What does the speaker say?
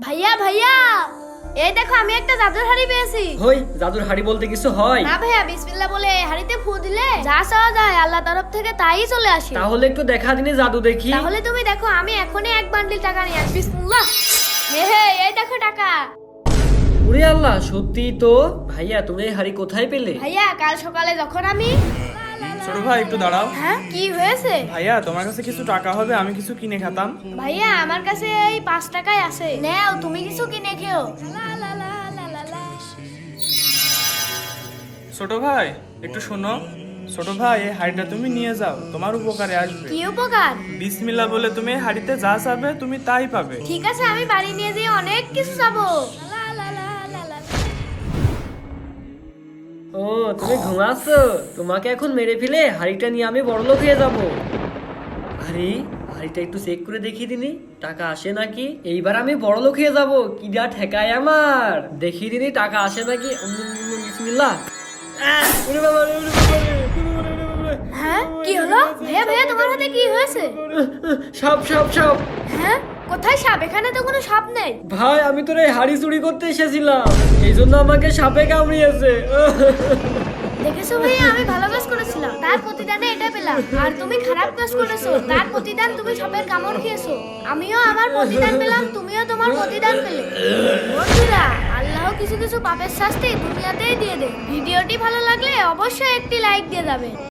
ভাইয়া ভাইয়া এই দেখো আমি একটা জাদুর হাড়ি পেয়েছি। হই জাদুর হাড়ি বলতে কিছু হয় না ভাইয়া, বিসমিল্লাহ বলে এই হাড়িতে ফু দিলে যা চাওয়া যায় আল্লাহ তরফ থেকে তাই চলে আসে। তাহলে একটু দেখা দিনে জাদু দেখি। তাহলে তুমি দেখো আমি এখনই এক বান্ডিল টাকা নিয়ে আসি। বিসমিল্লাহ। হে এই দেখো টাকা। ওরে আল্লাহ, সত্যি তো। ভাইয়া তুমি এই হাড়ি কোথায় পেলে? ভাইয়া কাল সকালে যখন আমি ছোট ভাই একটু দাঁড়াও। হ্যাঁ কি হয়েছে? ভাইয়া তোমার কাছে কিছু টাকা হবে, আমি কিছু কিনে খেতাম। ভাইয়া আমার কাছে এই 5 টাকাই আছে, নাও তুমি কিছু কিনে খেও। ছোট ভাই একটু শোনো। ছোট ভাই এই হাড়িটা তুমি নিয়ে যাও, তোমার উপকারে আসবে। কি উপকার? বিসমিল্লাহ বলে তুমি এই হাড়িতে যা চাবে তুমি তাই পাবে। ঠিক আছে, আমি বাড়ি নিয়ে যেয়ে অনেক কিছু চাবো। ও তুমি ঘুমাচ্ছ? তোমাকে এখন মেরে ফেলে হাড়িটা নিয়ে আমি বড়লোক হয়ে যাব। আরে হাড়িটা একটু চেক করে দেখিয়ে দিনি টাকা আসে নাকি। এইবার আমি বড়লোক হয়ে যাব। কি যা ঠেকায় আমার, দেখিয়ে দিনি টাকা আসে নাকি। বিসমিল্লাহ। ওরে বাবা রে, ওরে বাবা রে, ওরে বাবা রে, ওরে বাবা রে। হ্যাঁ কি হলো? ভাইয়া ভাইয়া তোমার হাতে কি হয়েছে? সাপ সাপ সাপ। হ্যাঁ কোথায় সাপ? এখানে তো কোনো সাপ নেই। ভাই আমি তোর এই হাড়ি চুরি করতে এসেছিলাম, এই জন্য আমাকে সাপে কামড়িয়েছে। দেখেছো ভাইয়া, আমি ভালো কাজ করেছিলাম, তার প্রতিদানে এটা পেলাম। আর তুমি খারাপ কাজ করেছো, তার প্রতিদান তুমি সাপের কামড় খেয়েছো। আমিও আমার প্রতিদান পেলাম, তুমিও তোমার প্রতিদান পেলে। বন্ধুরা, আল্লাহ কিছু কিছু পাপের শাস্তি দুনিয়াতেই দিয়ে দেয়। ভিডিওটি ভালো লাগলে অবশ্যই একটি লাইক দিয়ে যাবেন।